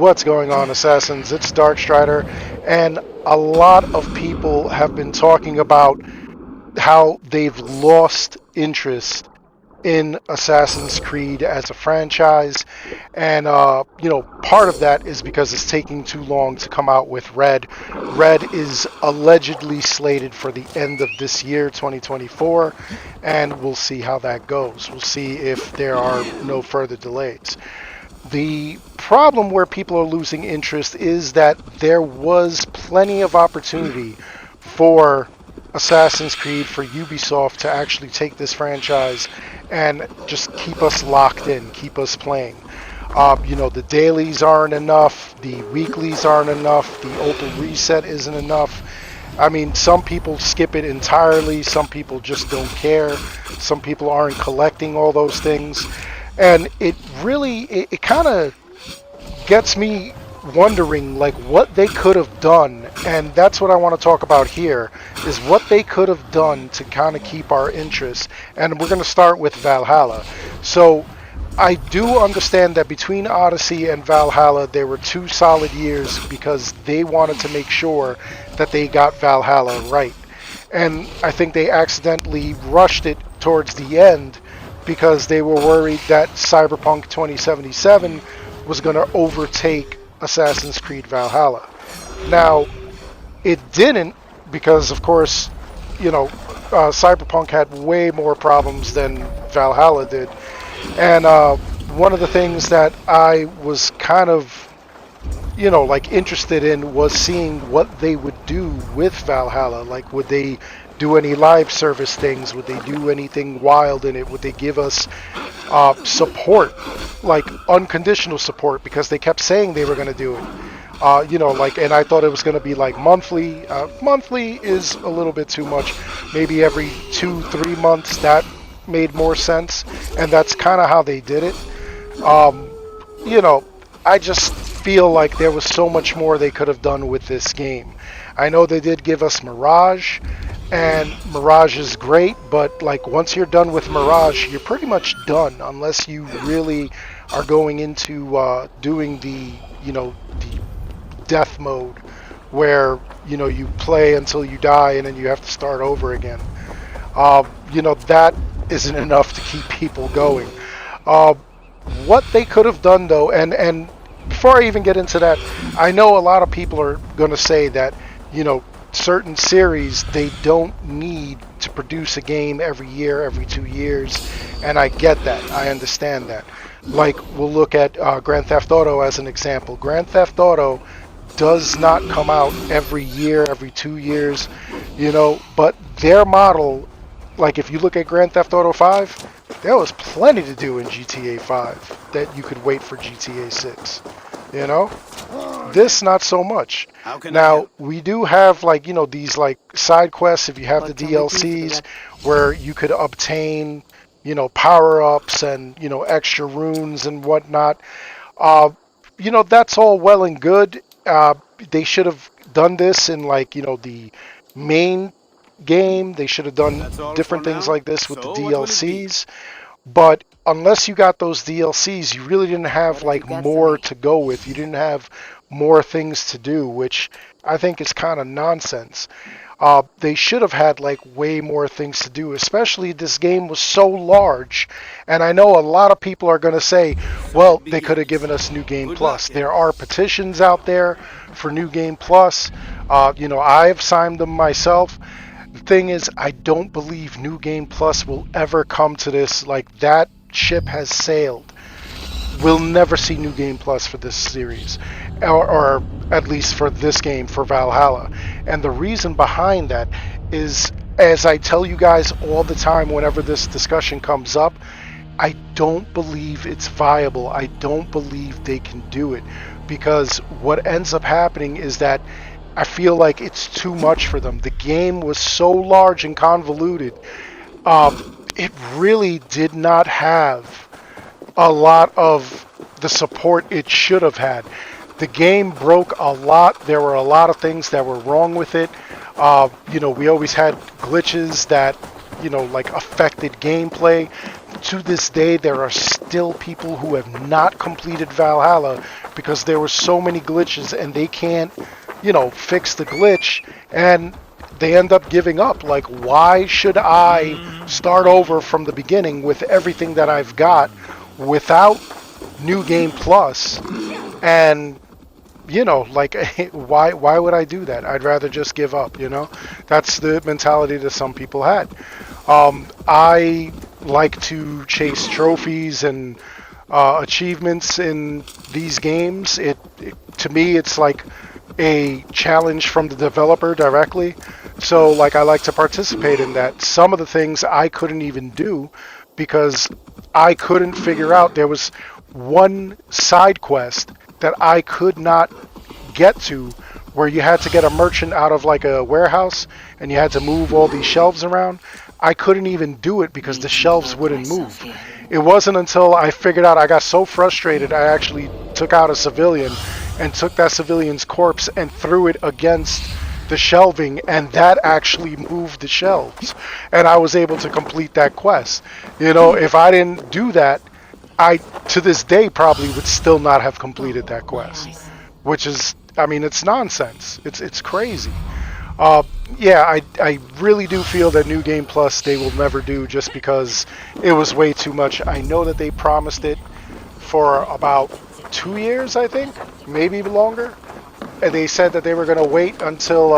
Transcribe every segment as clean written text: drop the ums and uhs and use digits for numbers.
What's going on, Assassins? It's Darkstrider, and a lot of people have been talking about how they've lost interest in Assassin's Creed as a franchise, and part of that is because it's taking too long to come out with Red. Red is allegedly slated for the end of this year, 2024, and we'll see how that goes. We'll see if there are no further delays. The problem where people are losing interest is that there was plenty of opportunity for Assassin's Creed, for Ubisoft to actually take this franchise and just keep us locked in, keep us playing. The dailies aren't enough, the weeklies aren't enough, the open reset isn't enough. I mean, some people skip it entirely, some people just don't care, some people aren't collecting all those things. And it kind of gets me wondering like what they could have done, and that's what I want to talk about here, is what they could have done to kind of keep our interest. And we're going to start with Valhalla. So I do understand that between Odyssey and Valhalla there were 2 solid years because they wanted to make sure that they got Valhalla right. And I think they accidentally rushed it towards the end because they were worried that Cyberpunk 2077 was going to overtake Assassin's Creed Valhalla. Now, it didn't because, of course, Cyberpunk had way more problems than Valhalla did. And one of the things that I was kind of, interested in was seeing what they would do with Valhalla. Like, would they do any live service things? Would they do anything wild in it? Would they give us support, like unconditional support, because they kept saying they were going to do it. And I thought it was going to be like monthly. Monthly is a little bit too much. Maybe every 2-3 months, that made more sense, and that's kind of how they did it. I just feel like there was so much more they could have done with this game. I know they did give us Mirage, and Mirage is great, but like once you're done with Mirage, you're pretty much done unless you really are going into doing the death mode where you play until you die and then you have to start over again. That isn't enough to keep people going. What they could have done though, and before I even get into that, I know a lot of people are going to say that certain series, they don't need to produce a game every year, every 2 years, and I get that. I understand that. Like, we'll look at Grand Theft Auto as an example. Grand Theft Auto does not come out every year, every 2 years, but their model, like if you look at Grand Theft Auto 5, there was plenty to do in GTA 5 that you could wait for GTA 6. This not so much. Now we do have these like side quests if you have the DLCs where you could obtain power-ups and extra runes and whatnot. That's all well and good. They should have done this in the main game. They should have done different things like this with the DLCs. But unless you got those DLCs, you really didn't have more to go with. You didn't have more things to do, which I think is kind of nonsense. They should have had way more things to do, especially this game was so large. And I know a lot of people are going to say, well, they could have given us New Game Plus. There are petitions out there for New Game Plus. I've signed them myself. The thing is, I don't believe New Game Plus will ever come to this. That ship has sailed. We'll never see New Game Plus for this series, or at least for this game, for Valhalla. And the reason behind that is, as I tell you guys all the time whenever this discussion comes up, I don't believe it's viable. I don't believe they can do it, because what ends up happening is that I feel like it's too much for them. The game was so large and convoluted. It really did not have a lot of the support it should have had. The game broke a lot. There were a lot of things that were wrong with it. We always had glitches that, affected gameplay. to this day, there are still people who have not completed Valhalla because there were so many glitches and they can't, fix the glitch, and they end up giving up. Like, why should I start over from the beginning with everything that I've got without New Game Plus? And like, why would I do that? I'd rather just give up. That's the mentality that some people had. I like to chase trophies and achievements in these games. To me, it's like a challenge from the developer directly. So, like, I like to participate in that. Some of the things I couldn't even do because I couldn't figure out. There was one side quest that I could not get to, where you had to get a merchant out of like a warehouse and you had to move all these shelves around. I couldn't even do it because the shelves wouldn't move. It wasn't until I figured out, I got so frustrated, I actually took out a civilian and took that civilian's corpse and threw it against the shelving, and that actually moved the shelves. And I was able to complete that quest. If I didn't do that, I, to this day, probably would still not have completed that quest. Which is, it's nonsense. It's crazy. Yeah, I really do feel that New Game Plus they will never do, just because it was way too much. I know that they promised it for about 2 years, I think, maybe longer. And they said that they were going to wait until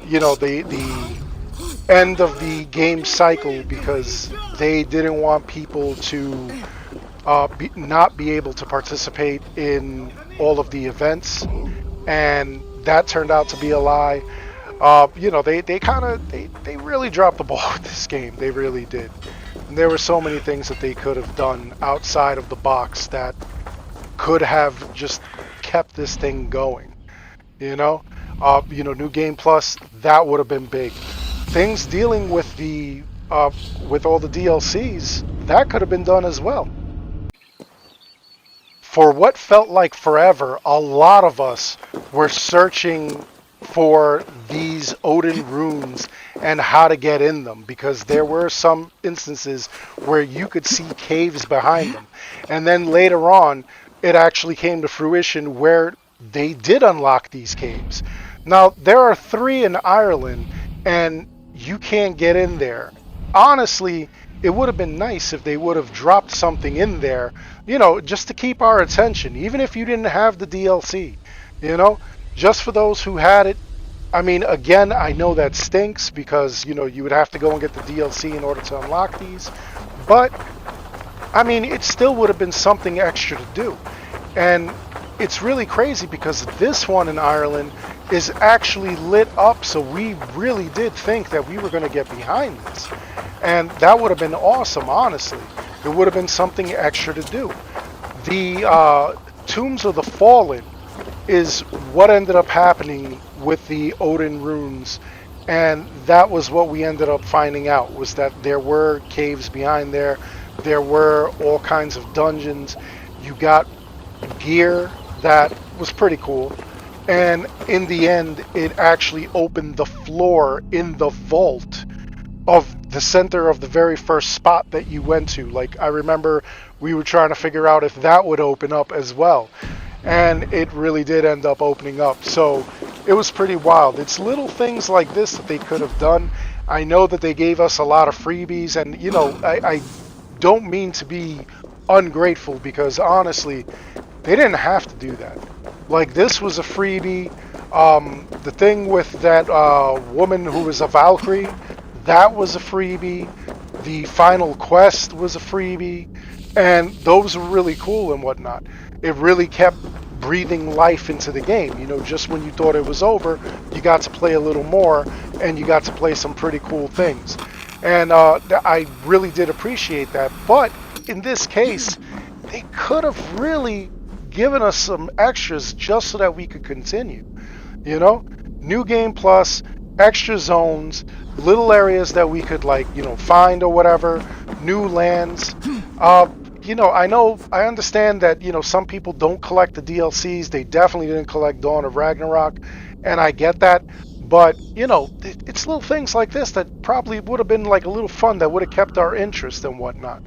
the end of the game cycle, because they didn't want people to not be able to participate in all of the events, and that turned out to be a lie. They really dropped the ball with this game. They really did. And there were so many things that they could have done outside of the box that could have just kept this thing going. New Game Plus, that would have been big. Things dealing with with all the DLCs, that could have been done as well. For what felt like forever, a lot of us were searching for these Odin runes and how to get in them, because there were some instances where you could see caves behind them. And then later on, it actually came to fruition where they did unlock these caves. Now, there are 3 in Ireland, and you can't get in there. Honestly, it would have been nice if they would have dropped something in there, just to keep our attention, even if you didn't have the DLC, just for those who had it. Again, I know that stinks because, you would have to go and get the DLC in order to unlock these, but, it still would have been something extra to do. And it's really crazy because this one in Ireland is actually lit up, so we really did think that we were going to get behind this. And that would have been awesome, honestly. It would have been something extra to do. The Tombs of the Fallen is what ended up happening with the Odin runes, and that was what we ended up finding out, was that there were caves behind there. There were all kinds of dungeons. You got gear that was pretty cool. And in the end, it actually opened the floor in the vault of the center of the very first spot that you went to. Like, I remember we were trying to figure out if that would open up as well. And it really did end up opening up. So it was pretty wild. It's little things like this that they could have done. I know that they gave us a lot of freebies, and I don't mean to be ungrateful, because honestly, they didn't have to do that. Like, this was a freebie. The thing with that woman who was a Valkyrie, that was a freebie. The final quest was a freebie. And those were really cool and whatnot. It really kept breathing life into the game. Just when you thought it was over, you got to play a little more, and you got to play some pretty cool things. And I really did appreciate that. But in this case, they could have really given us some extras just so that we could continue. New Game Plus, extra zones, little areas that we could find or whatever, new lands. I understand that, some people don't collect the DLCs. They definitely didn't collect Dawn of Ragnarok, and I get that. But, it's little things like this that probably would have been like a little fun that would have kept our interest and whatnot.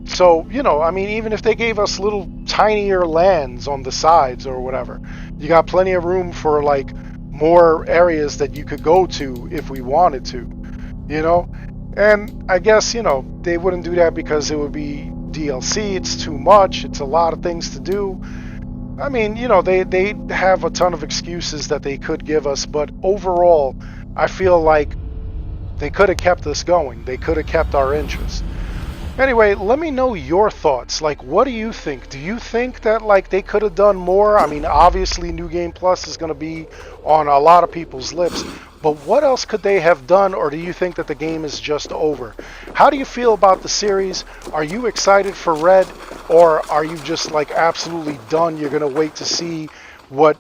So, you know, I mean, even if they gave us little tinier lands on the sides or whatever, you got plenty of room for like more areas that you could go to if we wanted to, you know? And I guess, you know, they wouldn't do that because it would be DLC, it's too much, it's a lot of things to do. I mean, you know, they have a ton of excuses that they could give us, but overall, I feel like they could have kept us going. They could have kept our interest. Anyway, let me know your thoughts. Like, what do you think? Do you think that like they could have done more? I mean, obviously, New Game Plus is going to be on a lot of people's lips, but what else could they have done, or do you think that the game is just over? How do you feel about the series? Are you excited for Red, or are you just like absolutely done? You're going to wait to see what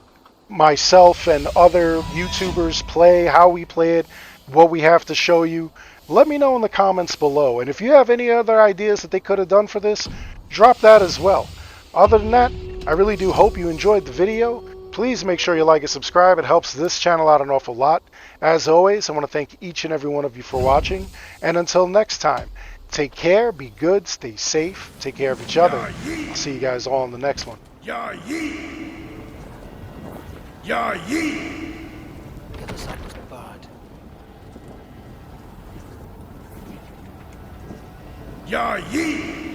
myself and other YouTubers play, how we play it, what we have to show you. Let me know in the comments below. And if you have any other ideas that they could have done for this, drop that as well. Other than that, I really do hope you enjoyed the video. Please make sure you like and subscribe. It helps this channel out an awful lot. As always, I want to thank each and every one of you for watching. And until next time, take care, be good, stay safe, take care of each other. I'll see you guys all in the next one. Ya Yee!